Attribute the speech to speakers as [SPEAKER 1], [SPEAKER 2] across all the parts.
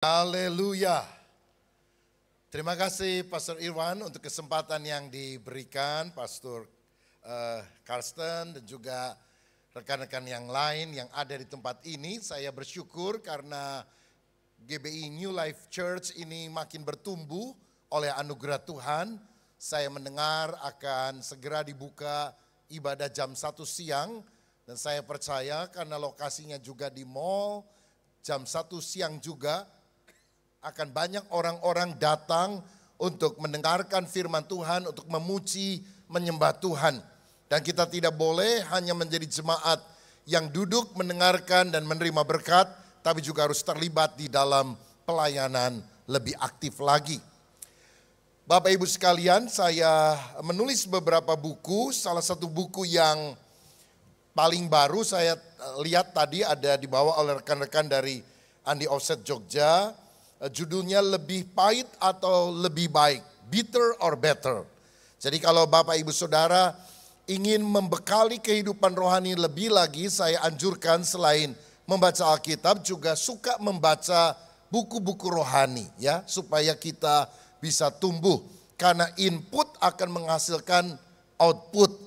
[SPEAKER 1] Haleluya. Terima kasih Pastor Irwan untuk kesempatan yang diberikan, Pastor Karsten dan juga rekan-rekan yang lain yang ada di tempat ini. Saya bersyukur karena GBI New Life Church ini makin bertumbuh oleh anugerah Tuhan. Saya mendengar akan segera dibuka ibadah jam 1 siang dan saya percaya karena lokasinya juga di mall, jam 1 siang juga akan banyak orang-orang datang untuk mendengarkan firman Tuhan, untuk memuji, menyembah Tuhan. Dan kita tidak boleh hanya menjadi jemaat yang duduk mendengarkan dan menerima berkat, tapi juga harus terlibat di dalam pelayanan lebih aktif lagi. Bapak Ibu sekalian, saya menulis beberapa buku, salah satu buku yang paling baru saya lihat tadi ada dibawa oleh rekan-rekan dari Andi Offset Jogja. Judulnya Lebih Pahit atau Lebih Baik, Bitter or Better. Jadi kalau Bapak Ibu Saudara ingin membekali kehidupan rohani lebih lagi, saya anjurkan selain membaca Alkitab juga suka membaca buku-buku rohani ya, supaya kita bisa tumbuh. Karena input akan menghasilkan output.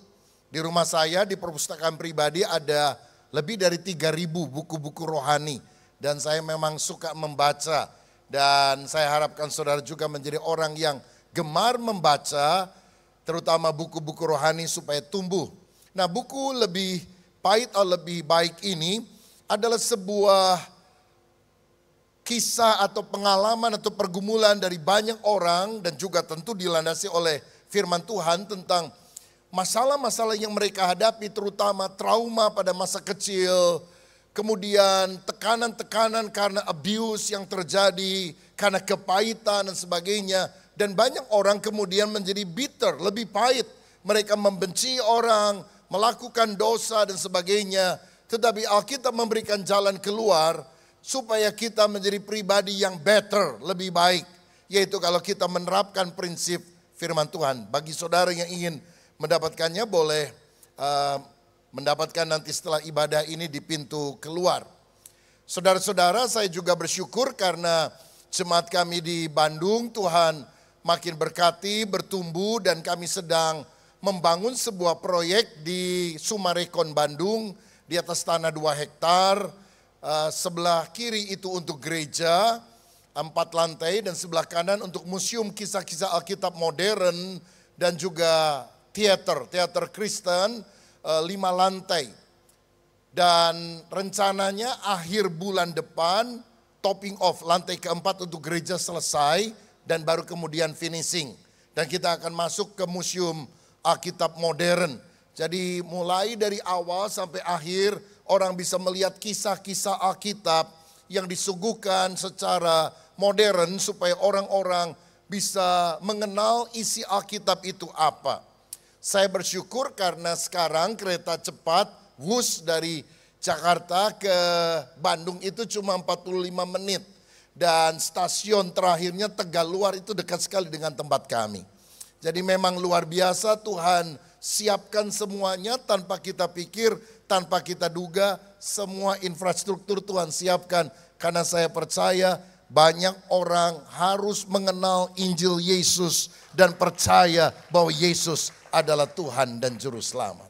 [SPEAKER 1] Di rumah saya di perpustakaan pribadi ada lebih dari 3.000 buku-buku rohani dan saya memang suka membaca. Dan saya harapkan saudara juga menjadi orang yang gemar membaca, terutama buku-buku rohani supaya tumbuh. Nah, buku Lebih Pahit atau Lebih Baik ini adalah sebuah kisah atau pengalaman atau pergumulan dari banyak orang dan juga tentu dilandasi oleh firman Tuhan tentang masalah-masalah yang mereka hadapi, terutama trauma pada masa kecil, kemudian tekanan-tekanan karena abuse yang terjadi, karena kepahitan dan sebagainya. Dan banyak orang kemudian menjadi bitter, lebih pahit. Mereka membenci orang, melakukan dosa dan sebagainya. Tetapi Alkitab memberikan jalan keluar supaya kita menjadi pribadi yang better, lebih baik. Yaitu kalau kita menerapkan prinsip firman Tuhan. Bagi saudara yang ingin mendapatkannya boleh mendapatkan nanti setelah ibadah ini di pintu keluar. Saudara-saudara, saya juga bersyukur karena jemaat kami di Bandung, Tuhan makin berkati, bertumbuh dan kami sedang membangun sebuah proyek di Sumarekon, Bandung di atas tanah 2 hektar. Sebelah kiri itu untuk gereja 4 lantai dan sebelah kanan untuk museum kisah-kisah Alkitab modern dan juga teater Kristen 5 lantai. Dan rencananya akhir bulan depan topping off lantai keempat untuk gereja selesai dan baru kemudian finishing. Dan kita akan masuk ke museum Alkitab modern. Jadi mulai dari awal sampai akhir orang bisa melihat kisah-kisah Alkitab yang disuguhkan secara modern supaya orang-orang bisa mengenal isi Alkitab itu apa. Saya bersyukur karena sekarang kereta cepat WUS dari Jakarta ke Bandung itu cuma 45 menit. Dan stasiun terakhirnya Tegaluar itu dekat sekali dengan tempat kami. Jadi memang luar biasa Tuhan siapkan semuanya tanpa kita pikir, tanpa kita duga. Semua infrastruktur Tuhan siapkan. Karena saya percaya banyak orang harus mengenal Injil Yesus dan percaya bahwa Yesus adalah Tuhan dan Juru Selamat.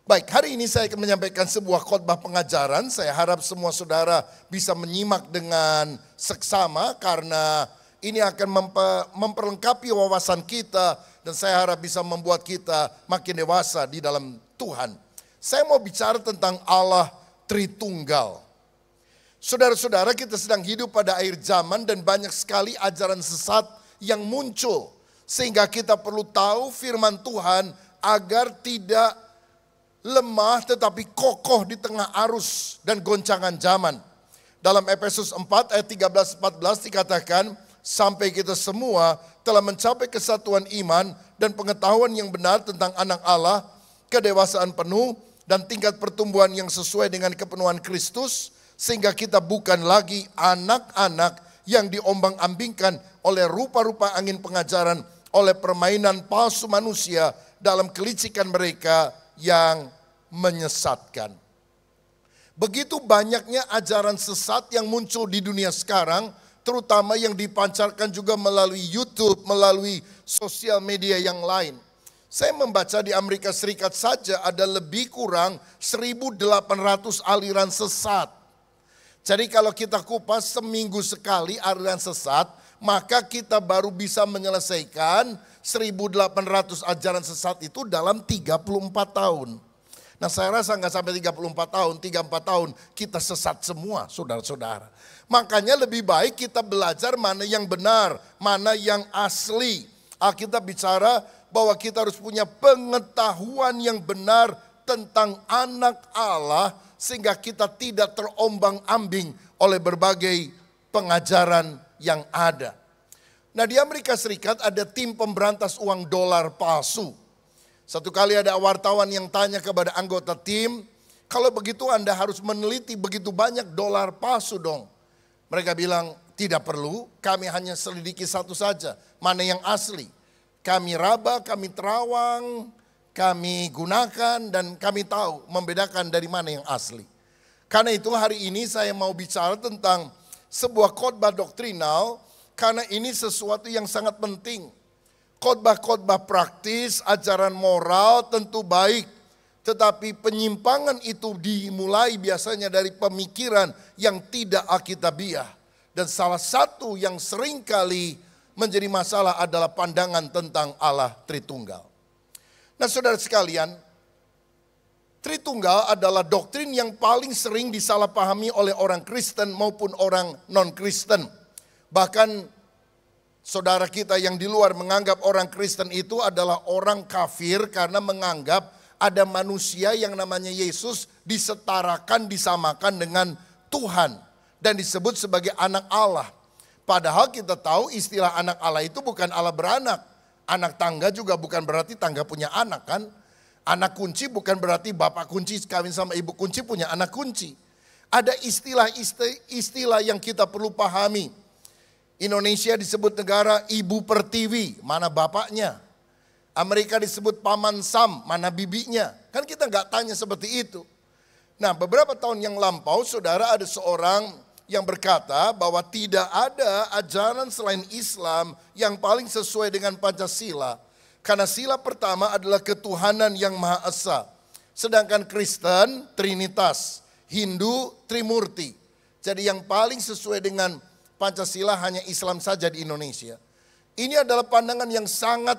[SPEAKER 1] Baik, hari ini saya akan menyampaikan sebuah khotbah pengajaran. Saya harap semua saudara bisa menyimak dengan seksama karena ini akan memperlengkapi wawasan kita dan saya harap bisa membuat kita makin dewasa di dalam Tuhan. Saya mau bicara tentang Allah Tritunggal. Saudara-saudara, kita sedang hidup pada akhir zaman dan banyak sekali ajaran sesat yang muncul. Sehingga kita perlu tahu firman Tuhan agar tidak lemah tetapi kokoh di tengah arus dan goncangan zaman. Dalam Efesus 4 ayat 13-14 dikatakan, sampai kita semua telah mencapai kesatuan iman dan pengetahuan yang benar tentang anak Allah, kedewasaan penuh dan tingkat pertumbuhan yang sesuai dengan kepenuhan Kristus, sehingga kita bukan lagi anak-anak yang diombang-ambingkan oleh rupa-rupa angin pengajaran, oleh permainan palsu manusia dalam kelicikan mereka yang menyesatkan. Begitu banyaknya ajaran sesat yang muncul di dunia sekarang, terutama yang dipancarkan juga melalui YouTube, melalui sosial media yang lain. Saya membaca di Amerika Serikat saja ada lebih kurang 1.800 aliran sesat. Jadi kalau kita kupas seminggu sekali aliran sesat, maka kita baru bisa menyelesaikan 1.800 ajaran sesat itu dalam 34 tahun. Nah saya rasa nggak sampai 34 tahun, 34 tahun kita sesat semua saudara-saudara. Makanya lebih baik kita belajar mana yang benar, mana yang asli. Alkitab bicara bahwa kita harus punya pengetahuan yang benar tentang anak Allah, sehingga kita tidak terombang-ambing oleh berbagai pengajaran yang ada. Nah di Amerika Serikat ada tim pemberantas uang dolar palsu. Satu kali ada wartawan yang tanya kepada anggota tim, kalau begitu Anda harus meneliti begitu banyak dolar palsu dong. Mereka bilang, tidak perlu, kami hanya selidiki satu saja, mana yang asli. Kami raba, kami terawang, kami gunakan, dan kami tahu membedakan dari mana yang asli. Karena itu hari ini saya mau bicara tentang sebuah khotbah doktrinal, karena ini sesuatu yang sangat penting. Khotbah-khotbah praktis, ajaran moral tentu baik. Tetapi penyimpangan itu dimulai biasanya dari pemikiran yang tidak alkitabiah. Dan salah satu yang seringkali menjadi masalah adalah pandangan tentang Allah Tritunggal. Nah saudara sekalian, Tritunggal adalah doktrin yang paling sering disalahpahami oleh orang Kristen maupun orang non-Kristen. Bahkan saudara kita yang di luar menganggap orang Kristen itu adalah orang kafir karena menganggap ada manusia yang namanya Yesus disetarakan, disamakan dengan Tuhan dan disebut sebagai anak Allah. Padahal kita tahu istilah anak Allah itu bukan Allah beranak. Anak tangga juga bukan berarti tangga punya anak kan. Anak kunci bukan berarti bapak kunci kawin sama ibu kunci punya anak kunci. Ada istilah yang kita perlu pahami. Indonesia disebut negara ibu pertiwi, mana bapaknya. Amerika disebut paman Sam, mana bibinya. Kan kita nggak tanya seperti itu. Nah beberapa tahun yang lampau saudara ada seorang yang berkata bahwa tidak ada ajaran selain Islam yang paling sesuai dengan Pancasila. Karena sila pertama adalah ketuhanan yang Maha Esa. Sedangkan Kristen, Trinitas, Hindu, Trimurti. Jadi yang paling sesuai dengan Pancasila hanya Islam saja di Indonesia. Ini adalah pandangan yang sangat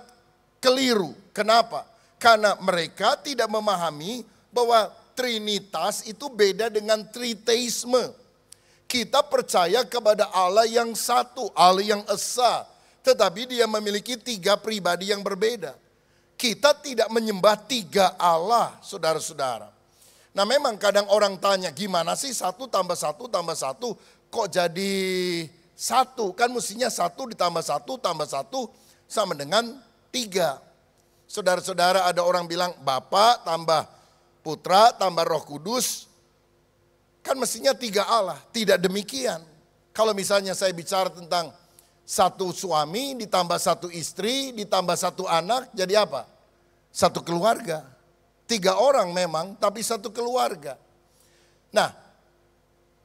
[SPEAKER 1] keliru. Kenapa? Karena mereka tidak memahami bahwa Trinitas itu beda dengan triteisme. Kita percaya kepada Allah yang satu, Allah yang esa. Tetapi dia memiliki 3 pribadi yang berbeda. Kita tidak menyembah 3 Allah, saudara-saudara. Nah memang kadang orang tanya, gimana sih 1 tambah 1 tambah 1 kok jadi 1? Kan mestinya 1 ditambah 1 tambah 1 sama dengan 3. Saudara-saudara ada orang bilang Bapa tambah Putra tambah Roh Kudus. Kan mestinya 3 Allah. Tidak demikian. Kalau misalnya saya bicara tentang 1 suami ditambah 1 istri ditambah 1 anak jadi apa? 1 keluarga. 3 orang memang tapi 1 keluarga. Nah,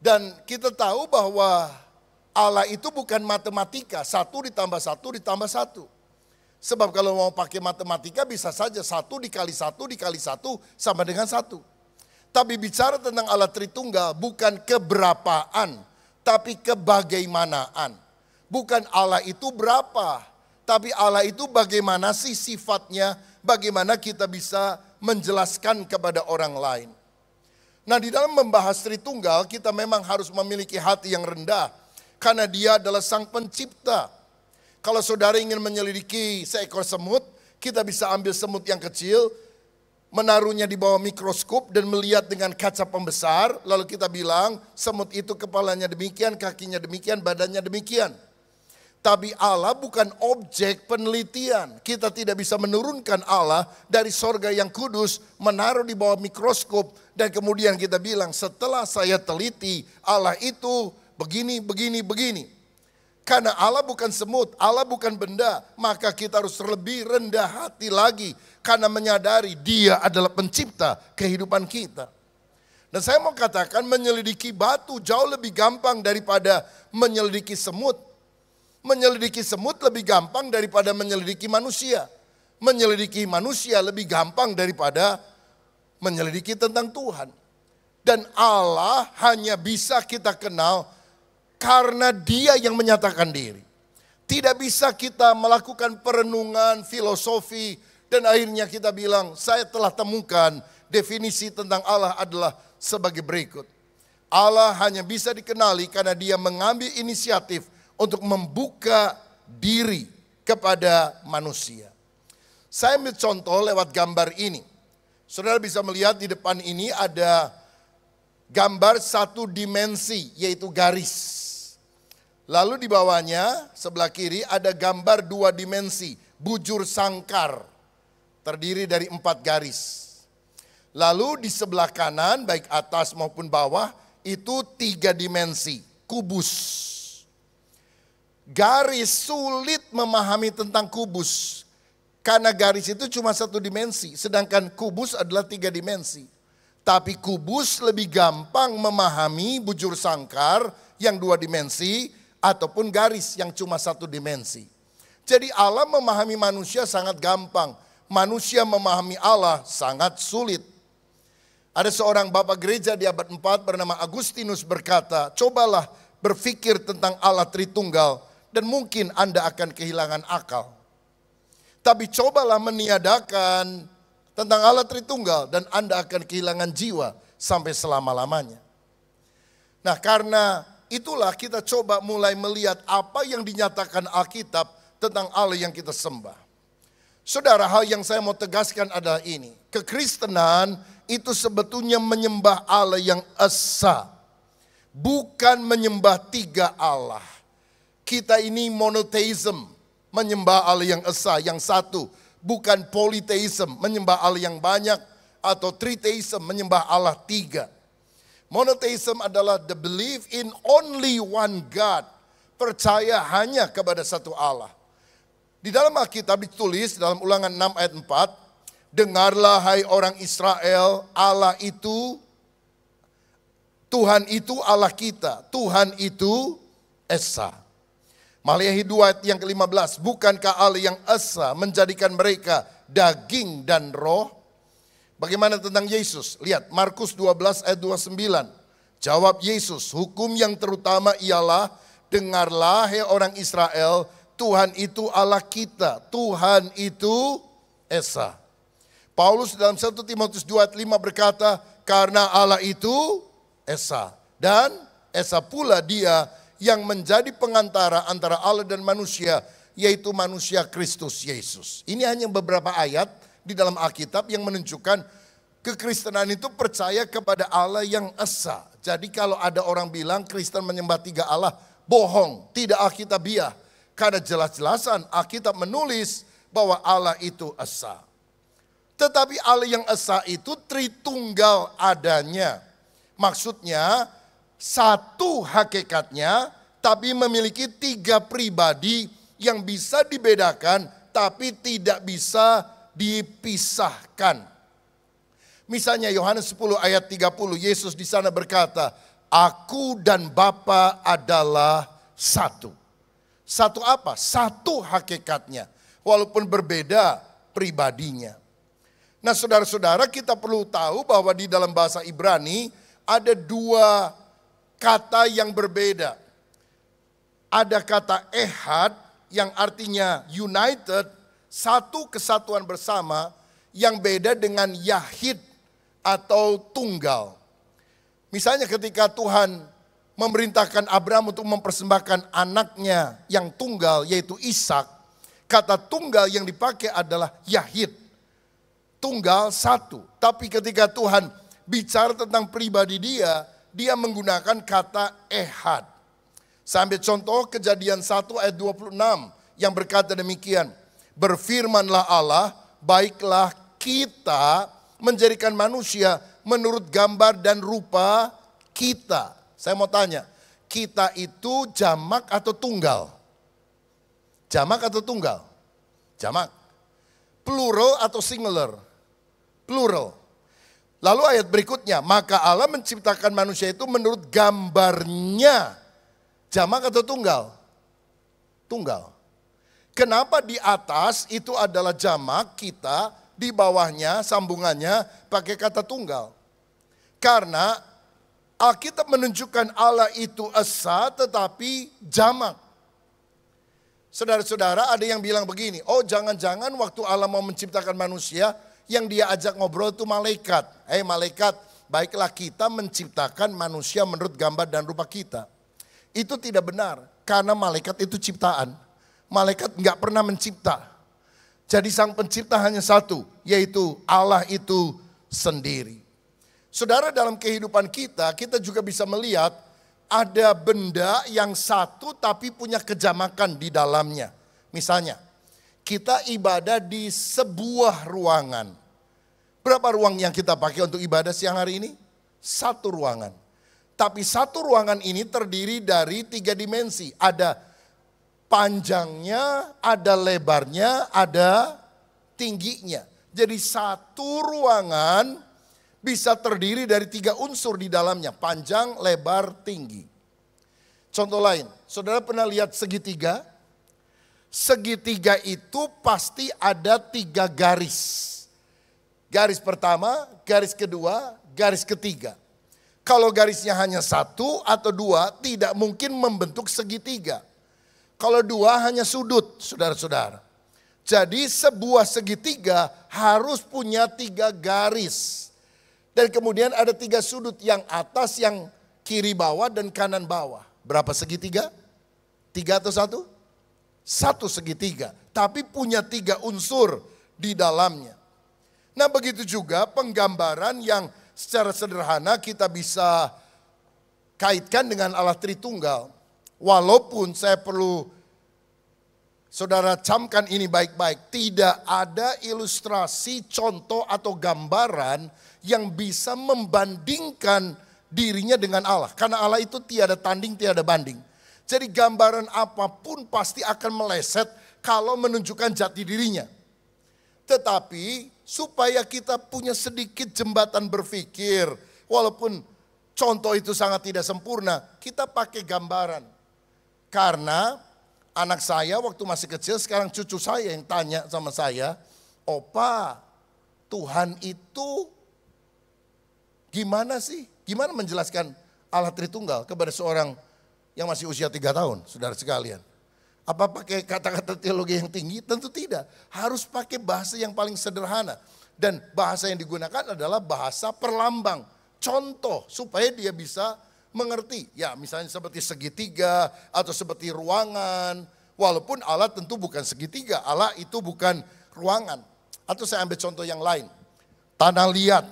[SPEAKER 1] dan kita tahu bahwa Allah itu bukan matematika, 1 ditambah 1 ditambah 1. Sebab kalau mau pakai matematika bisa saja 1 dikali 1 dikali 1 sama dengan 1. Tapi bicara tentang Allah Tritunggal bukan keberapaan, tapi kebagaimanaan. Bukan Allah itu berapa, tapi Allah itu bagaimana sih sifatnya, bagaimana kita bisa menjelaskan kepada orang lain. Nah di dalam membahas Tritunggal kita memang harus memiliki hati yang rendah. Karena dia adalah sang pencipta. Kalau saudara ingin menyelidiki seekor semut, kita bisa ambil semut yang kecil, menaruhnya di bawah mikroskop dan melihat dengan kaca pembesar. Lalu kita bilang semut itu kepalanya demikian, kakinya demikian, badannya demikian. Tapi Allah bukan objek penelitian. Kita tidak bisa menurunkan Allah dari sorga yang kudus, menaruh di bawah mikroskop. Dan kemudian kita bilang setelah saya teliti Allah itu begini, begini, begini. Karena Allah bukan semut, Allah bukan benda. Maka kita harus lebih rendah hati lagi. Karena menyadari dia adalah pencipta kehidupan kita. Dan saya mau katakan menyelidiki batu jauh lebih gampang daripada menyelidiki semut. Menyelidiki semut lebih gampang daripada menyelidiki manusia. Menyelidiki manusia lebih gampang daripada menyelidiki tentang Tuhan. Dan Allah hanya bisa kita kenal karena Dia yang menyatakan diri. Tidak bisa kita melakukan perenungan, filosofi, dan akhirnya kita bilang, saya telah temukan definisi tentang Allah adalah sebagai berikut. Allah hanya bisa dikenali karena Dia mengambil inisiatif untuk membuka diri kepada manusia. Saya ambil contoh lewat gambar ini. Saudara bisa melihat di depan ini ada gambar satu dimensi, yaitu garis. Lalu di bawahnya sebelah kiri ada gambar dua dimensi, bujur sangkar, terdiri dari 4 garis. Lalu di sebelah kanan, baik atas maupun bawah, itu 3 dimensi, kubus. Garis sulit memahami tentang kubus, karena garis itu cuma 1 dimensi, sedangkan kubus adalah 3 dimensi. Tapi kubus lebih gampang memahami bujur sangkar yang 2 dimensi, ataupun garis yang cuma 1 dimensi. Jadi Allah memahami manusia sangat gampang, manusia memahami Allah sangat sulit. Ada seorang bapak gereja di abad 4 bernama Agustinus berkata, cobalah berpikir tentang Allah Tritunggal dan mungkin Anda akan kehilangan akal. Tapi cobalah meniadakan tentang Allah Tritunggal dan Anda akan kehilangan jiwa sampai selama-lamanya. Nah, karena itulah kita coba mulai melihat apa yang dinyatakan Alkitab tentang Allah yang kita sembah. Saudara, hal yang saya mau tegaskan adalah ini. Kekristenan itu sebetulnya menyembah Allah yang esa. Bukan menyembah 3 Allah. Kita ini monotheism, menyembah Allah yang esa, yang satu. Bukan polytheism, menyembah Allah yang banyak. Atau tritheism, menyembah Allah 3. Monotheism adalah the belief in only one God. Percaya hanya kepada satu Allah. Di dalam Alkitab ditulis dalam Ulangan 6 ayat 4. Dengarlah hai orang Israel, Allah itu, Tuhan itu Allah kita. Tuhan itu esa. Maliahi 2 ayat yang ke-15. Bukankah Allah yang esa menjadikan mereka daging dan roh? Bagaimana tentang Yesus? Lihat Markus 12 ayat 29. Jawab Yesus, hukum yang terutama ialah, dengarlah hai orang Israel, Tuhan itu Allah kita, Tuhan itu esa. Paulus dalam 1 Timotius 2 ayat 5 berkata, karena Allah itu esa. Dan esa pula Dia yang menjadi pengantara antara Allah dan manusia, yaitu manusia Kristus Yesus. Ini hanya beberapa ayat di dalam Alkitab yang menunjukkan kekristenan itu percaya kepada Allah yang esa. Jadi kalau ada orang bilang Kristen menyembah 3 Allah, bohong, tidak Alkitabiah. Karena jelas-jelasan Alkitab menulis bahwa Allah itu esa. Tetapi Allah yang esa itu Tritunggal adanya. Maksudnya satu hakikatnya, tapi memiliki 3 pribadi yang bisa dibedakan, tapi tidak bisa dipisahkan. Misalnya Yohanes 10 ayat 30, Yesus di sana berkata, Aku dan Bapa adalah satu. Satu apa? Satu hakikatnya, walaupun berbeda pribadinya. Nah saudara-saudara, kita perlu tahu bahwa di dalam bahasa Ibrani ada 2 kata yang berbeda. Ada kata ehad yang artinya united, satu kesatuan bersama, yang beda dengan yahid atau tunggal. Misalnya ketika Tuhan memerintahkan Abraham untuk mempersembahkan anaknya yang tunggal, yaitu Ishak, kata tunggal yang dipakai adalah yahid. Tunggal satu. Tapi ketika Tuhan bicara tentang pribadi dia menggunakan kata ehad. Sambil contoh Kejadian 1 ayat 26 yang berkata demikian. Berfirmanlah Allah, baiklah kita menjadikan manusia menurut gambar dan rupa kita. Saya mau tanya, kita itu jamak atau tunggal? Jamak atau tunggal? Jamak. Plural atau singular? Plural. Lalu ayat berikutnya, maka Allah menciptakan manusia itu menurut gambarnya. Jamak atau tunggal? Tunggal. Kenapa di atas itu adalah jamak, kita di bawahnya sambungannya pakai kata tunggal? Karena Alkitab menunjukkan Allah itu esa tetapi jamak. Saudara-saudara, ada yang bilang begini, oh jangan-jangan waktu Allah mau menciptakan manusia, yang dia ajak ngobrol itu malaikat. Malaikat, baiklah kita menciptakan manusia menurut gambar dan rupa kita. Itu tidak benar, karena malaikat itu ciptaan. Malaikat nggak pernah mencipta. Jadi sang pencipta hanya satu, yaitu Allah itu sendiri. Saudara, dalam kehidupan kita juga bisa melihat ada benda yang satu tapi punya kejamakan di dalamnya. Misalnya, kita ibadah di sebuah ruangan. Berapa ruang yang kita pakai untuk ibadah siang hari ini? Satu ruangan. Tapi satu ruangan ini terdiri dari 3 dimensi. Ada panjangnya, ada lebarnya, ada tingginya. Jadi satu ruangan bisa terdiri dari 3 unsur di dalamnya. Panjang, lebar, tinggi. Contoh lain, saudara pernah lihat segitiga? Segitiga itu pasti ada 3 garis. Garis pertama, garis kedua, garis ketiga. Kalau garisnya hanya 1 atau 2, tidak mungkin membentuk segitiga. Kalau 2 hanya sudut, saudara-saudara. Jadi sebuah segitiga harus punya 3 garis. Dan kemudian ada 3 sudut, yang atas, yang kiri bawah, dan kanan bawah. Berapa segitiga? 3 atau 1? 1 segitiga, tapi punya 3 unsur di dalamnya. Nah begitu juga penggambaran yang secara sederhana kita bisa kaitkan dengan Allah Tritunggal. Walaupun saya perlu saudara camkan ini baik-baik, tidak ada ilustrasi, contoh atau gambaran yang bisa membandingkan dirinya dengan Allah. Karena Allah itu tiada tanding, tiada banding. Jadi gambaran apapun pasti akan meleset kalau menunjukkan jati dirinya. Tetapi supaya kita punya sedikit jembatan berpikir, walaupun contoh itu sangat tidak sempurna, kita pakai gambaran. Karena anak saya waktu masih kecil, sekarang cucu saya yang tanya sama saya, "Opa, Tuhan itu gimana sih? Gimana menjelaskan Allah Tritunggal kepada seorang yang masih usia 3 tahun, saudara sekalian? Apa pakai kata-kata teologi yang tinggi? Tentu tidak. Harus pakai bahasa yang paling sederhana. Dan bahasa yang digunakan adalah bahasa perlambang. Contoh supaya dia bisa mengerti. Ya misalnya seperti segitiga atau seperti ruangan. Walaupun Allah tentu bukan segitiga. Allah itu bukan ruangan. Atau saya ambil contoh yang lain. Tanah liat.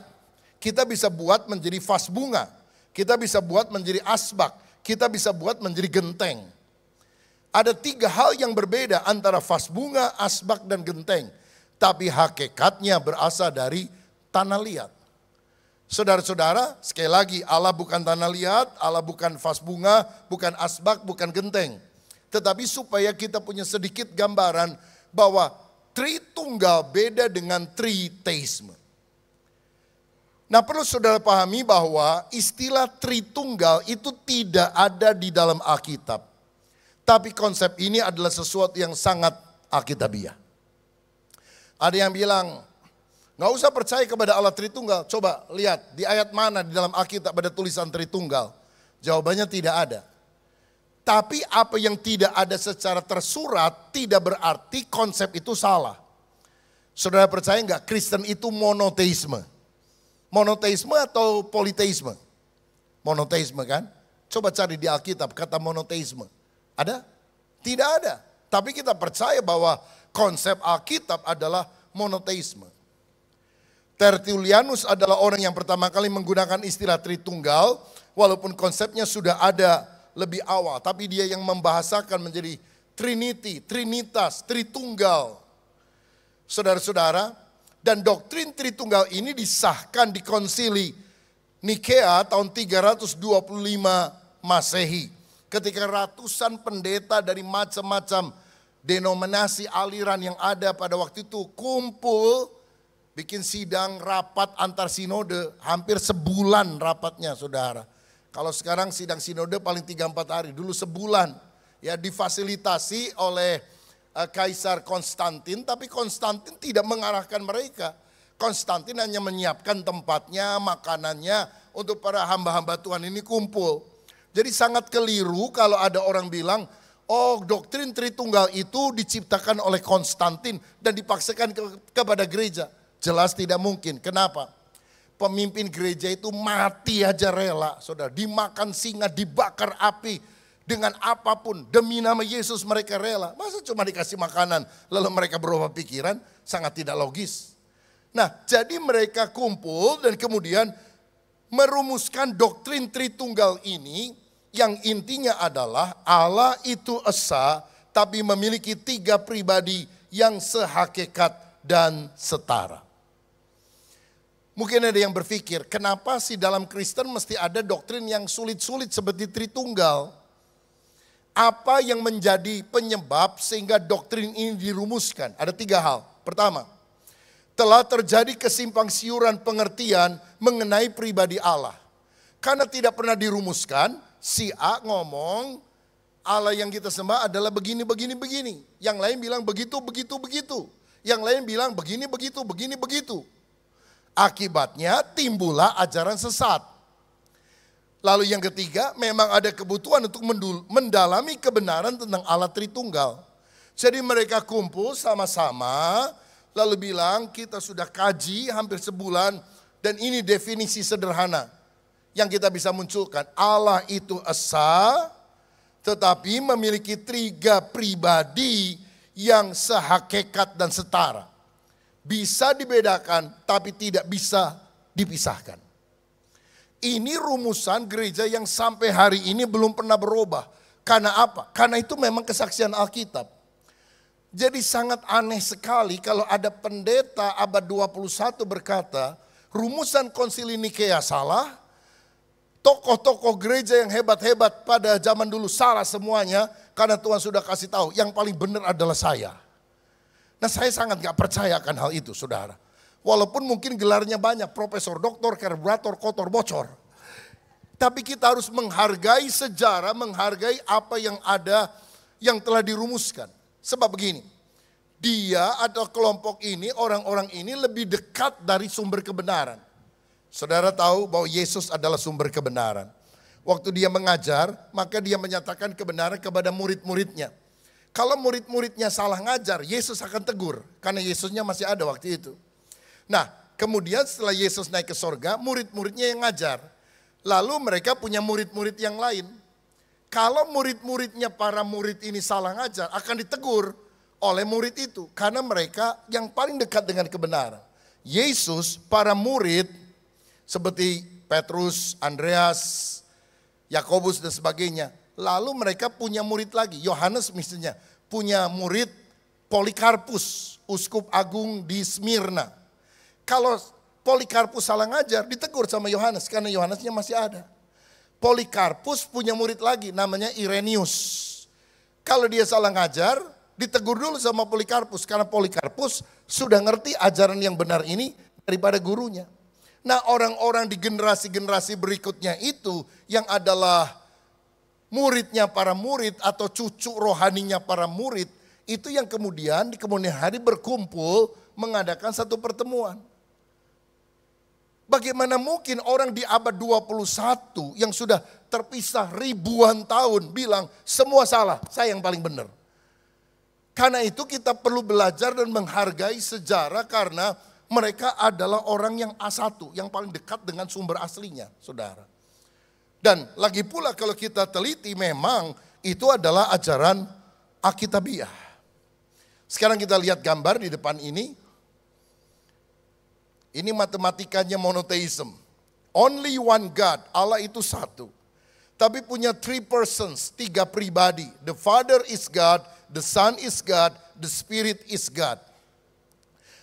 [SPEAKER 1] Kita bisa buat menjadi vas bunga. Kita bisa buat menjadi asbak. Kita bisa buat menjadi genteng. Ada 3 hal yang berbeda antara vas bunga, asbak, dan genteng. Tapi hakikatnya berasal dari tanah liat. Saudara-saudara, sekali lagi Allah bukan tanah liat, Allah bukan vas bunga, bukan asbak, bukan genteng. Tetapi supaya kita punya sedikit gambaran bahwa Tritunggal beda dengan triteisme. Nah perlu saudara pahami bahwa istilah Tritunggal itu tidak ada di dalam Alkitab. Tapi konsep ini adalah sesuatu yang sangat Alkitabiah. Ada yang bilang, gak usah percaya kepada Allah Tritunggal. Coba lihat di ayat mana di dalam Alkitab ada tulisan Tritunggal. Jawabannya tidak ada. Tapi apa yang tidak ada secara tersurat tidak berarti konsep itu salah. Saudara percaya gak Kristen itu monoteisme? Monoteisme atau politeisme? Monoteisme kan? Coba cari di Alkitab kata monoteisme. Ada? Tidak ada. Tapi kita percaya bahwa konsep Alkitab adalah monoteisme. Tertullianus adalah orang yang pertama kali menggunakan istilah Tritunggal. Walaupun konsepnya sudah ada lebih awal. Tapi dia yang membahasakan menjadi Trinity, Trinitas, Tritunggal. Saudara-saudara, dan doktrin Tritunggal ini disahkan di konsili Nikea tahun 325 Masehi. Ketika ratusan pendeta dari macam-macam denominasi aliran yang ada pada waktu itu kumpul bikin sidang rapat antar sinode, hampir sebulan rapatnya saudara. Kalau sekarang sidang sinode paling 3-4 hari, dulu sebulan. Ya difasilitasi oleh Kaisar Konstantin, tapi Konstantin tidak mengarahkan mereka. Konstantin hanya menyiapkan tempatnya, makanannya untuk para hamba-hamba Tuhan ini kumpul. Jadi sangat keliru kalau ada orang bilang, oh doktrin Tritunggal itu diciptakan oleh Konstantin dan dipaksakan kepada gereja. Jelas tidak mungkin. Kenapa? Pemimpin gereja itu mati aja rela, saudara. Dimakan singa, dibakar api, dengan apapun. Demi nama Yesus mereka rela. Masa cuma dikasih makanan, lalu mereka berubah pikiran? Sangat tidak logis. Nah, jadi mereka kumpul dan kemudian merumuskan doktrin Tritunggal ini, yang intinya adalah Allah itu esa, tapi memiliki 3 pribadi yang sehakikat dan setara. Mungkin ada yang berpikir, kenapa sih dalam Kristen mesti ada doktrin yang sulit-sulit seperti Tritunggal? Apa yang menjadi penyebab sehingga doktrin ini dirumuskan? Ada 3 hal. Pertama, telah terjadi kesimpang siuran pengertian mengenai pribadi Allah. Karena tidak pernah dirumuskan, si A ngomong Allah yang kita sembah adalah begini, begini, begini. Yang lain bilang begitu, begitu, begitu. Yang lain bilang begini, begitu, begini, begitu. Akibatnya timbullah ajaran sesat. Lalu yang ketiga, memang ada kebutuhan untuk mendalami kebenaran tentang Allah Tritunggal. Jadi mereka kumpul sama-sama, lalu bilang kita sudah kaji hampir sebulan, dan ini definisi sederhana yang kita bisa munculkan. Allah itu esa, tetapi memiliki 3 pribadi yang sehakikat dan setara. Bisa dibedakan, tapi tidak bisa dipisahkan. Ini rumusan gereja yang sampai hari ini belum pernah berubah. Karena apa? Karena itu memang kesaksian Alkitab. Jadi sangat aneh sekali kalau ada pendeta abad 21 berkata, rumusan konsili Nikea salah, tokoh-tokoh gereja yang hebat-hebat pada zaman dulu salah semuanya, karena Tuhan sudah kasih tahu, yang paling benar adalah saya. Nah saya sangat gak percaya akan hal itu saudara. Walaupun mungkin gelarnya banyak, profesor, doktor, karburator, kotor, bocor. Tapi kita harus menghargai sejarah, menghargai apa yang ada, yang telah dirumuskan. Sebab begini, dia atau kelompok ini, orang-orang ini lebih dekat dari sumber kebenaran. Saudara tahu bahwa Yesus adalah sumber kebenaran. Waktu dia mengajar, maka dia menyatakan kebenaran kepada murid-muridnya. Kalau murid-muridnya salah ngajar, Yesus akan tegur. Karena Yesusnya masih ada waktu itu. Nah, kemudian setelah Yesus naik ke sorga, murid-muridnya yang ngajar. Lalu mereka punya murid-murid yang lain. Kalau murid-muridnya para murid ini salah ngajar, akan ditegur oleh murid itu. Karena mereka yang paling dekat dengan kebenaran. Yesus, para murid, seperti Petrus, Andreas, Yakobus dan sebagainya. Lalu mereka punya murid lagi, Yohanes misalnya, punya murid Polikarpus, uskup agung di Smyrna. Kalau Polikarpus salah ngajar, ditegur sama Yohanes, karena Yohanesnya masih ada. Polikarpus punya murid lagi, namanya Irenaeus. Kalau dia salah ngajar, ditegur dulu sama Polikarpus, karena Polikarpus sudah ngerti ajaran yang benar ini daripada gurunya. Nah orang-orang di generasi-generasi berikutnya itu, yang adalah muridnya para murid atau cucu rohaninya para murid, itu yang kemudian di kemudian hari berkumpul mengadakan satu pertemuan. Bagaimana mungkin orang di abad 21 yang sudah terpisah ribuan tahun bilang semua salah, saya yang paling benar. Karena itu kita perlu belajar dan menghargai sejarah karena mereka adalah orang yang A1, yang paling dekat dengan sumber aslinya, saudara. Dan lagi pula kalau kita teliti memang itu adalah ajaran Alkitabiah. Sekarang kita lihat gambar di depan ini. Ini matematikanya monotheism. Only one God, Allah itu satu. Tapi punya 3 persons, 3 pribadi. The Father is God, the Son is God, the Spirit is God.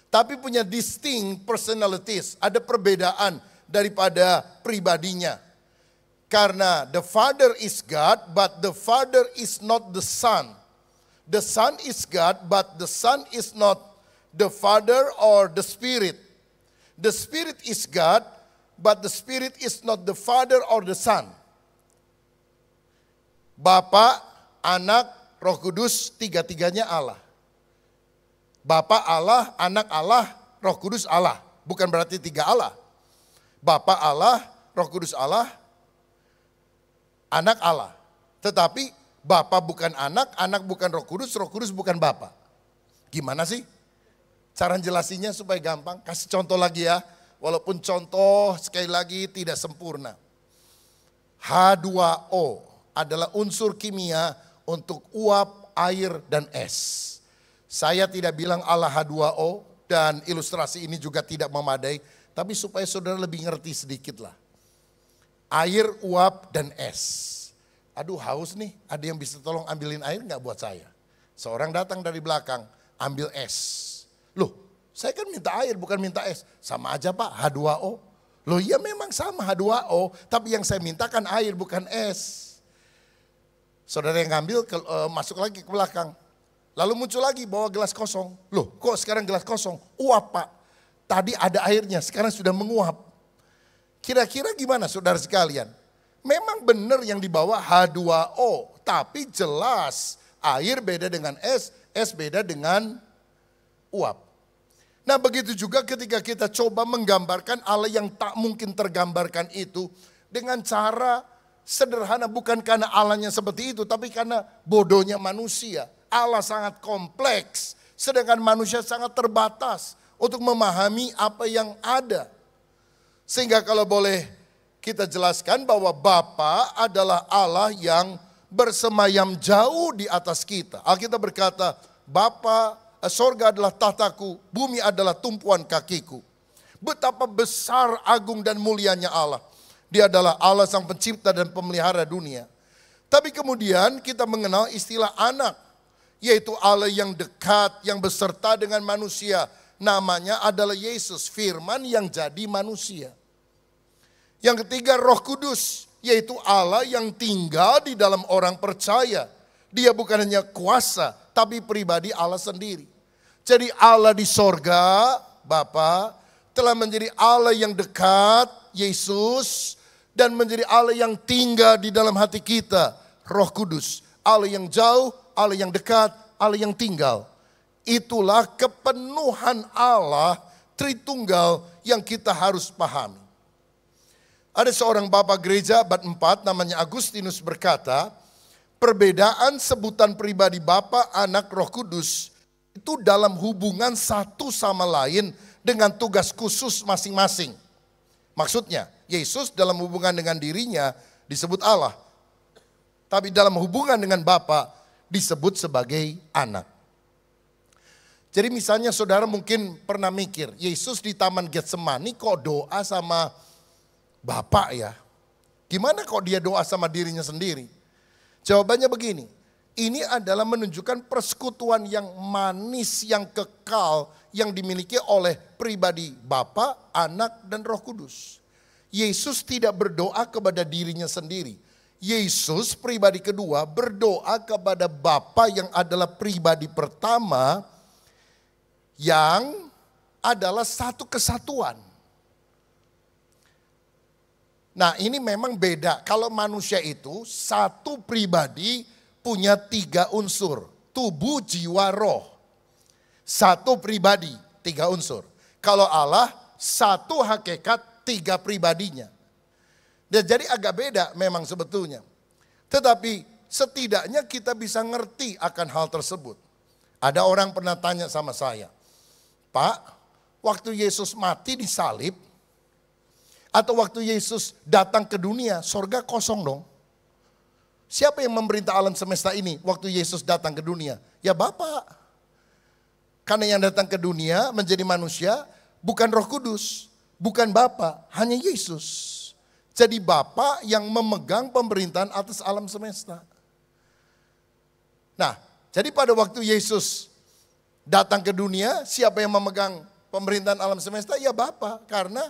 [SPEAKER 1] Tapi punya distinct personalities, ada perbedaan daripada pribadinya. Karena the Father is God, but the Father is not the Son. The Son is God, but the Son is not the Father or the Spirit. The Spirit is God, but the Spirit is not the Father or the Son. Bapa, Anak, Roh Kudus, tiga-tiganya Allah. Bapa Allah, Anak Allah, Roh Kudus Allah. Bukan berarti tiga Allah. Bapa Allah, Roh Kudus Allah, Anak Allah. Tetapi Bapa bukan Anak bukan Roh Kudus bukan Bapa. Gimana sih? Cara jelasinnya supaya gampang. Kasih contoh lagi ya. Walaupun contoh sekali lagi tidak sempurna. H2O adalah unsur kimia untuk uap, air, dan es. Saya tidak bilang Allah H2O dan ilustrasi ini juga tidak memadai. Tapi supaya saudara lebih ngerti sedikit lah. Air, uap, dan es. Aduh haus nih, ada yang bisa tolong ambilin air gak buat saya? Seorang datang dari belakang, ambil es. Loh, saya kan minta air bukan minta es. Sama aja Pak, H2O. Loh iya memang sama H2O, tapi yang saya mintakan air bukan es. Saudara yang ngambil masuk lagi ke belakang. Lalu muncul lagi bawa gelas kosong. Loh kok sekarang gelas kosong? Uap Pak. Tadi ada airnya, sekarang sudah menguap. Kira-kira gimana saudara sekalian? Memang benar yang dibawa H2O, tapi jelas air beda dengan es beda dengan uap. Nah begitu juga ketika kita coba menggambarkan Allah yang tak mungkin tergambarkan itu dengan cara sederhana, bukan karena Allahnya seperti itu, tapi karena bodohnya manusia. Allah sangat kompleks, sedangkan manusia sangat terbatas untuk memahami apa yang ada. Sehingga kalau boleh kita jelaskan bahwa Bapa adalah Allah yang bersemayam jauh di atas kita. Alkitab berkata, sorga adalah tahtaku, bumi adalah tumpuan kakiku. Betapa besar, agung dan mulianya Allah. Dia adalah Allah sang pencipta dan pemelihara dunia. Tapi kemudian kita mengenal istilah anak, yaitu Allah yang dekat, yang beserta dengan manusia. Namanya adalah Yesus, firman yang jadi manusia. Yang ketiga Roh Kudus, yaitu Allah yang tinggal di dalam orang percaya. Dia bukan hanya kuasa, tapi pribadi Allah sendiri. Jadi Allah di sorga, Bapa, telah menjadi Allah yang dekat, Yesus, dan menjadi Allah yang tinggal di dalam hati kita, Roh Kudus. Allah yang jauh, Allah yang dekat, Allah yang tinggal. Itulah kepenuhan Allah Tritunggal yang kita harus pahami. Ada seorang bapak gereja abad 4 namanya Agustinus berkata, perbedaan sebutan pribadi Bapa, Anak, Roh Kudus itu dalam hubungan satu sama lain dengan tugas khusus masing-masing. Maksudnya, Yesus dalam hubungan dengan dirinya disebut Allah. Tapi dalam hubungan dengan Bapa disebut sebagai anak. Jadi misalnya saudara mungkin pernah mikir, Yesus di Taman Getsemani kok doa sama Bapak ya? Gimana kok dia doa sama dirinya sendiri? Jawabannya begini, ini adalah menunjukkan persekutuan yang manis, yang kekal, yang dimiliki oleh pribadi Bapa, Anak, dan Roh Kudus. Yesus tidak berdoa kepada dirinya sendiri. Yesus pribadi kedua berdoa kepada Bapa yang adalah pribadi pertama, yang adalah satu kesatuan. Nah ini memang beda, kalau manusia itu satu pribadi punya 3 unsur, tubuh, jiwa, roh. Satu pribadi, 3 unsur. Kalau Allah satu hakikat, 3 pribadinya. Dan jadi agak beda memang sebetulnya. Tetapi setidaknya kita bisa ngerti akan hal tersebut. Ada orang pernah tanya sama saya, Pak, waktu Yesus mati disalib, atau waktu Yesus datang ke dunia, sorga kosong dong. Siapa yang memerintah alam semesta ini waktu Yesus datang ke dunia? Ya Bapa. Karena yang datang ke dunia menjadi manusia bukan Roh Kudus, bukan Bapa, hanya Yesus. Jadi Bapa yang memegang pemerintahan atas alam semesta. Nah, jadi pada waktu Yesus datang ke dunia, siapa yang memegang pemerintahan alam semesta? Ya Bapa, karena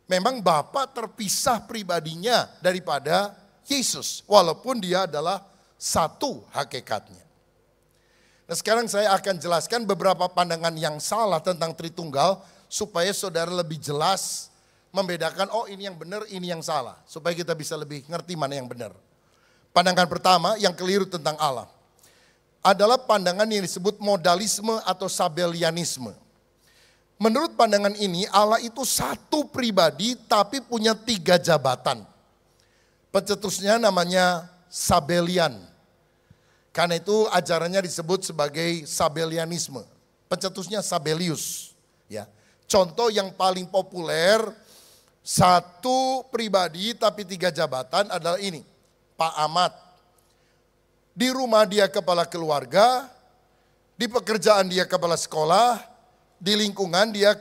[SPEAKER 1] memang Bapa terpisah pribadinya daripada Yesus, walaupun dia adalah satu hakikatnya. Nah sekarang saya akan jelaskan beberapa pandangan yang salah tentang Tritunggal, supaya saudara lebih jelas membedakan, oh ini yang benar, ini yang salah. Supaya kita bisa lebih ngerti mana yang benar. Pandangan pertama yang keliru tentang Allah adalah pandangan yang disebut modalisme atau sabellianisme. Menurut pandangan ini, Allah itu satu pribadi tapi punya 3 jabatan. Pencetusnya namanya Sabellian. Karena itu ajarannya disebut sebagai Sabellianisme. Pencetusnya Sabellius. Ya. Contoh yang paling populer, satu pribadi tapi 3 jabatan adalah ini. Pak Ahmad. Di rumah dia kepala keluarga, di pekerjaan dia kepala sekolah, di lingkungan dia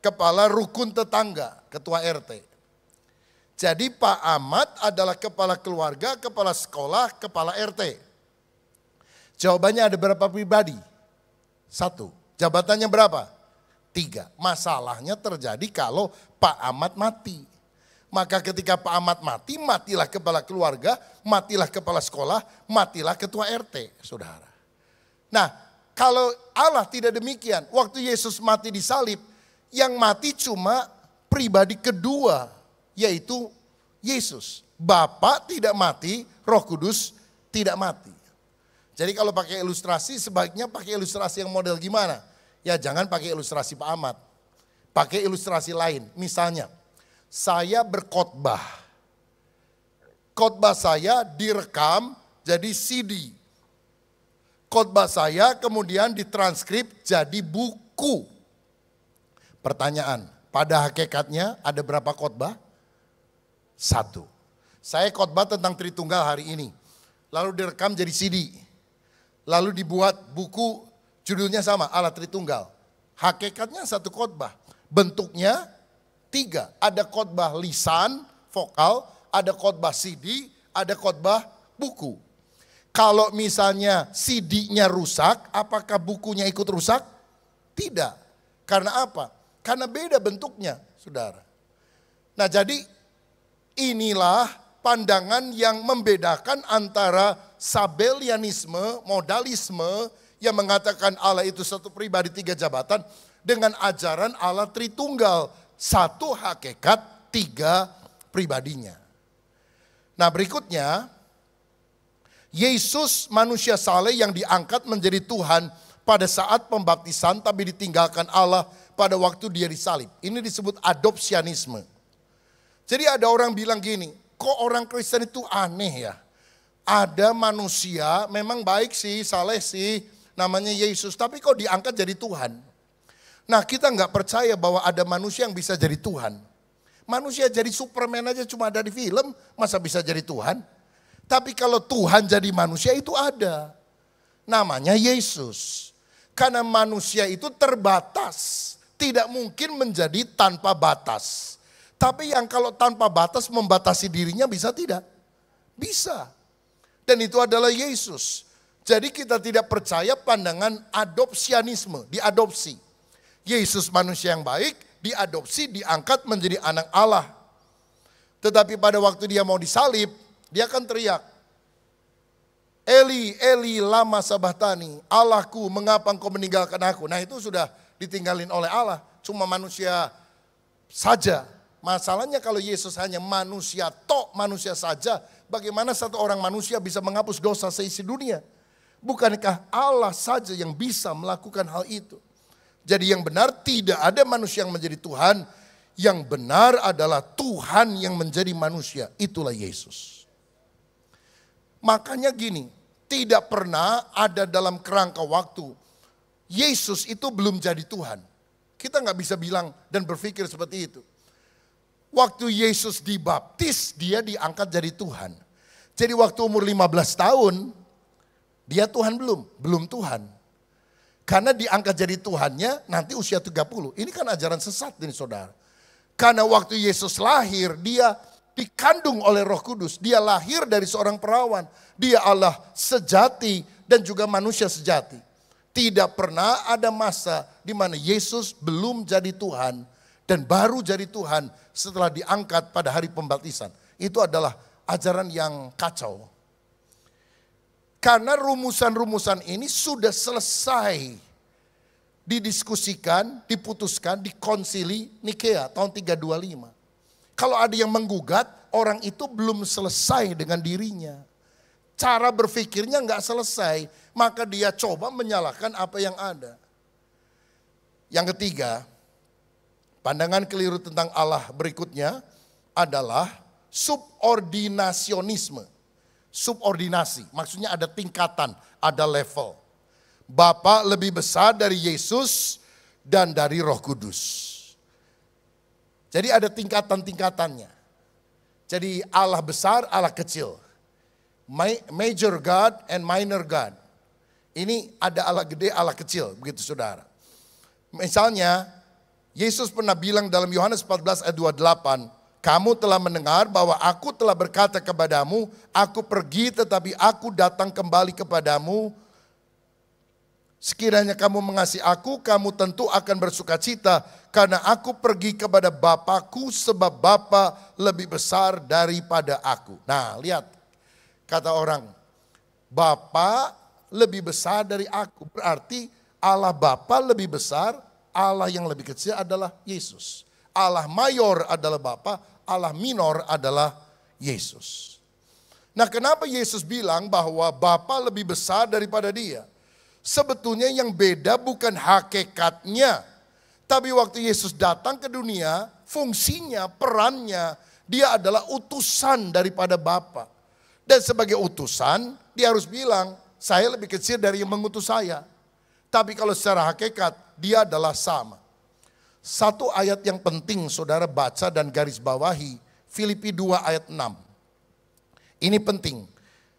[SPEAKER 1] kepala rukun tetangga, ketua RT. Jadi Pak Ahmad adalah kepala keluarga, kepala sekolah, kepala RT. Jawabannya ada berapa pribadi? 1. Jabatannya berapa? 3. Masalahnya terjadi kalau Pak Ahmad mati. Maka ketika Pak Ahmad mati, matilah kepala keluarga, matilah kepala sekolah, matilah ketua RT, saudara. Nah, kalau Allah tidak demikian, waktu Yesus mati di salib, yang mati cuma pribadi kedua, yaitu Yesus. Bapa tidak mati, Roh Kudus tidak mati. Jadi kalau pakai ilustrasi, sebaiknya pakai ilustrasi yang model gimana? Ya jangan pakai ilustrasi Pak Ahmad. Pakai ilustrasi lain, misalnya. Saya berkhotbah. Khotbah saya direkam jadi CD. Khotbah saya kemudian ditranskrip jadi buku. Pertanyaan, pada hakikatnya ada berapa khotbah? 1. Saya khotbah tentang Tritunggal hari ini. Lalu direkam jadi CD. Lalu dibuat buku judulnya sama, Allah Tritunggal. Hakikatnya 1 khotbah. Bentuknya 3, ada khotbah lisan, vokal, ada khotbah CD, ada khotbah buku. Kalau misalnya CD-nya rusak, apakah bukunya ikut rusak? Tidak. Karena apa? Karena beda bentuknya, saudara. Nah jadi inilah pandangan yang membedakan antara sabellianisme, modalisme, yang mengatakan Allah itu satu pribadi 3 jabatan, dengan ajaran Allah Tritunggal. 1 hakikat, 3 pribadinya. Nah berikutnya, Yesus manusia saleh yang diangkat menjadi Tuhan pada saat pembaptisan tapi ditinggalkan Allah pada waktu dia disalib. Ini disebut adopsianisme. Jadi ada orang bilang gini, kok orang Kristen itu aneh ya. Ada manusia memang baik sih, saleh sih, namanya Yesus, tapi kok diangkat jadi Tuhan. Nah kita nggak percaya bahwa ada manusia yang bisa jadi Tuhan. Manusia jadi Superman aja cuma ada di film, masa bisa jadi Tuhan? Tapi kalau Tuhan jadi manusia itu ada. Namanya Yesus. Karena manusia itu terbatas. Tidak mungkin menjadi tanpa batas. Tapi yang kalau tanpa batas membatasi dirinya bisa tidak? Bisa. Dan itu adalah Yesus. Jadi kita tidak percaya pandangan adopsianisme, diadopsi. Yesus manusia yang baik, diadopsi, diangkat menjadi anak Allah. Tetapi pada waktu dia mau disalib, dia akan teriak, Eli, Eli, lama sabachthani, Allahku, mengapa engkau meninggalkan aku? Nah itu sudah ditinggalin oleh Allah, cuma manusia saja. Masalahnya kalau Yesus hanya manusia manusia saja, bagaimana satu orang manusia bisa menghapus dosa seisi dunia? Bukankah Allah saja yang bisa melakukan hal itu? Jadi yang benar tidak ada manusia yang menjadi Tuhan. Yang benar adalah Tuhan yang menjadi manusia. Itulah Yesus. Makanya gini, tidak pernah ada dalam kerangka waktu Yesus itu belum jadi Tuhan. Kita nggak bisa bilang dan berpikir seperti itu. Waktu Yesus dibaptis, dia diangkat jadi Tuhan. Jadi waktu umur 15 tahun, dia Tuhan belum? Belum Tuhan. Karena diangkat jadi Tuhannya nanti usia 30. Ini kan ajaran sesat ini saudara. Karena waktu Yesus lahir, dia dikandung oleh Roh Kudus. Dia lahir dari seorang perawan. Dia Allah sejati dan juga manusia sejati. Tidak pernah ada masa di mana Yesus belum jadi Tuhan dan baru jadi Tuhan setelah diangkat pada hari pembaptisan. Itu adalah ajaran yang kacau. Karena rumusan-rumusan ini sudah selesai. didiskusikan, diputuskan di konsili Nikea tahun 325. Kalau ada yang menggugat, orang itu belum selesai dengan dirinya. Cara berpikirnya nggak selesai, maka dia coba menyalahkan apa yang ada. Yang ketiga, pandangan keliru tentang Allah berikutnya adalah subordinasionisme. Subordinasi, maksudnya ada tingkatan, ada level. Bapa lebih besar dari Yesus dan dari Roh Kudus. Jadi ada tingkatan-tingkatannya. Jadi Allah besar, Allah kecil. Major God and minor God. Ini ada Allah gede, Allah kecil, begitu saudara. Misalnya, Yesus pernah bilang dalam Yohanes 14 ayat 28, kamu telah mendengar bahwa aku telah berkata kepadamu, aku pergi tetapi aku datang kembali kepadamu. Sekiranya kamu mengasihi aku, kamu tentu akan bersukacita karena aku pergi kepada Bapakku sebab Bapa lebih besar daripada aku. Nah, lihat kata orang, Bapa lebih besar dari aku. Berarti Allah Bapa lebih besar, Allah yang lebih kecil adalah Yesus. Allah mayor adalah Bapa, Allah minor adalah Yesus. Nah, kenapa Yesus bilang bahwa Bapa lebih besar daripada dia? Sebetulnya yang beda bukan hakikatnya. Tapi waktu Yesus datang ke dunia, fungsinya, perannya, dia adalah utusan daripada Bapa. Dan sebagai utusan, dia harus bilang, saya lebih kecil dari yang mengutus saya. Tapi kalau secara hakikat, dia adalah sama. Satu ayat yang penting saudara baca dan garis bawahi, Filipi 2 ayat 6. Ini penting,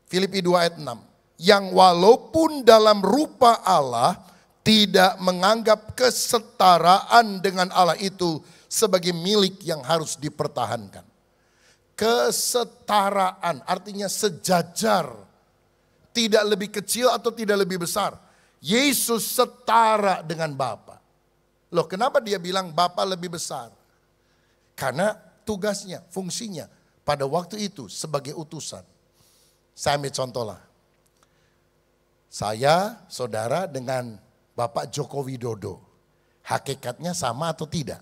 [SPEAKER 1] Filipi 2 ayat 6. Yang walaupun dalam rupa Allah tidak menganggap kesetaraan dengan Allah itu sebagai milik yang harus dipertahankan. Kesetaraan artinya sejajar, tidak lebih kecil atau tidak lebih besar. Yesus setara dengan Bapa. Loh, kenapa dia bilang Bapa lebih besar? Karena tugasnya, fungsinya pada waktu itu sebagai utusan. Saya ambil contoh lah. Saya, saudara dengan Bapak Joko Widodo, hakikatnya sama atau tidak?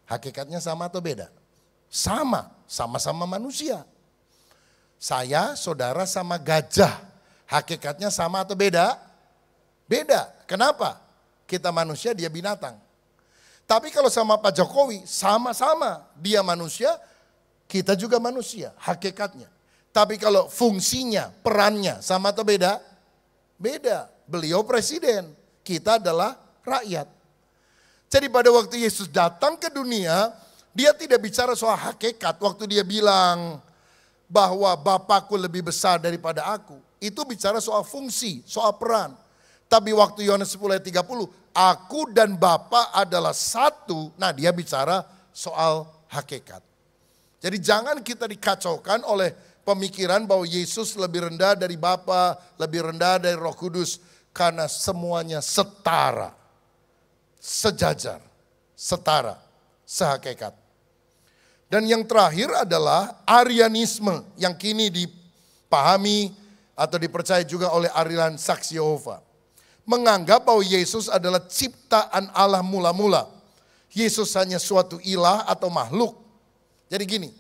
[SPEAKER 1] Hakikatnya sama atau beda? Sama, sama-sama manusia. Saya, saudara sama gajah, hakikatnya sama atau beda? Beda. Kenapa? Kita manusia, dia binatang. Tapi kalau sama Pak Jokowi, sama-sama. Dia manusia, kita juga manusia, hakikatnya. Tapi kalau fungsinya, perannya sama atau beda? Beda. Beliau presiden, kita adalah rakyat. Jadi pada waktu Yesus datang ke dunia, dia tidak bicara soal hakikat. Waktu dia bilang bahwa Bapakku lebih besar daripada aku. Itu bicara soal fungsi, soal peran. Tapi waktu Yohanes 10 ayat 30, aku dan Bapa adalah satu. Nah, dia bicara soal hakikat. Jadi jangan kita dikacaukan oleh pemikiran bahwa Yesus lebih rendah dari Bapa, lebih rendah dari Roh Kudus. Karena semuanya setara, sejajar, setara, sehakikat. Dan yang terakhir adalah Arianisme yang kini dipahami atau dipercaya juga oleh aliran Saksi Yehova. Menganggap bahwa Yesus adalah ciptaan Allah mula-mula. Yesus hanya suatu ilah atau makhluk. Jadi gini,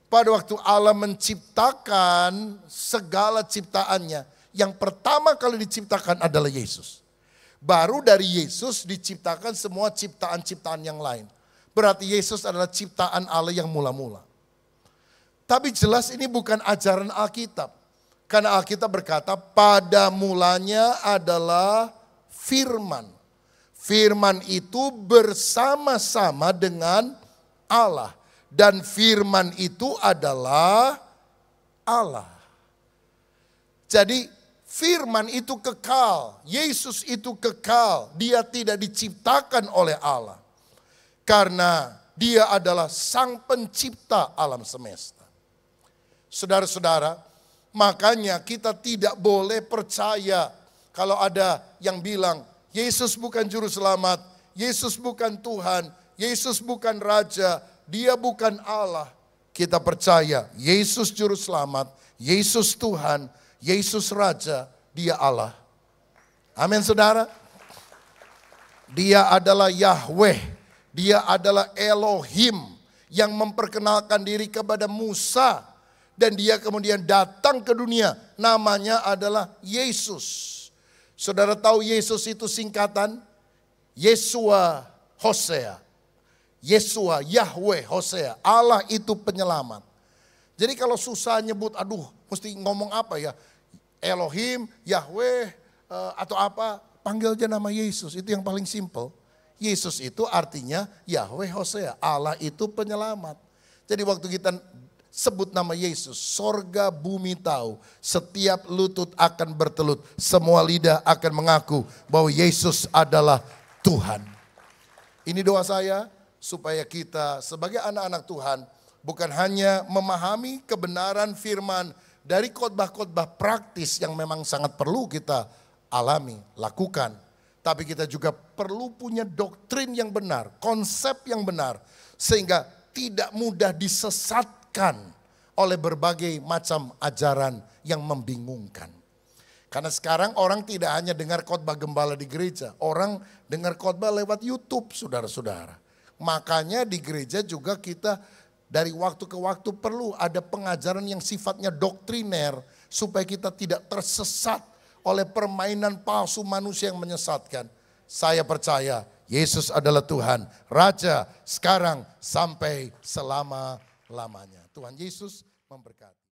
[SPEAKER 1] pada waktu Allah menciptakan segala ciptaannya, yang pertama kali diciptakan adalah Yesus. Baru dari Yesus diciptakan semua ciptaan-ciptaan yang lain. Berarti Yesus adalah ciptaan Allah yang mula-mula. Tapi jelas ini bukan ajaran Alkitab. Karena Alkitab berkata pada mulanya adalah firman. Firman itu bersama-sama dengan Allah. Dan firman itu adalah Allah. Jadi firman itu kekal, Yesus itu kekal, dia tidak diciptakan oleh Allah. Karena dia adalah sang pencipta alam semesta. Saudara-saudara, makanya kita tidak boleh percaya kalau ada yang bilang, Yesus bukan juru selamat, Yesus bukan Tuhan, Yesus bukan Raja, dia bukan Allah. Kita percaya Yesus juru selamat, Yesus Tuhan, Yesus Raja, dia Allah. Amin saudara. Dia adalah Yahweh, dia adalah Elohim yang memperkenalkan diri kepada Musa. Dan dia kemudian datang ke dunia, namanya adalah Yesus. Saudara tahu Yesus itu singkatan? Yeshua Hosea. Yeshua, Yahweh Hosea, Allah itu penyelamat. Jadi kalau susah nyebut, aduh mesti ngomong apa ya? Elohim, Yahweh, atau apa, panggil aja nama Yesus, itu yang paling simple. Yesus itu artinya Yahweh Hosea, Allah itu penyelamat. Jadi waktu kita sebut nama Yesus, sorga bumi tahu, setiap lutut akan bertelut, semua lidah akan mengaku bahwa Yesus adalah Tuhan. Ini doa saya, supaya kita sebagai anak-anak Tuhan bukan hanya memahami kebenaran firman dari khotbah-khotbah praktis yang memang sangat perlu kita alami, lakukan. Tapi kita juga perlu punya doktrin yang benar, konsep yang benar. Sehingga tidak mudah disesatkan oleh berbagai macam ajaran yang membingungkan. Karena sekarang orang tidak hanya dengar khotbah gembala di gereja, orang dengar khotbah lewat YouTube, saudara-saudara. Makanya di gereja juga kita dari waktu ke waktu perlu ada pengajaran yang sifatnya doktriner, supaya kita tidak tersesat oleh permainan palsu manusia yang menyesatkan. Saya percaya Yesus adalah Tuhan, Raja sekarang sampai selama-lamanya. Tuhan Yesus memberkati.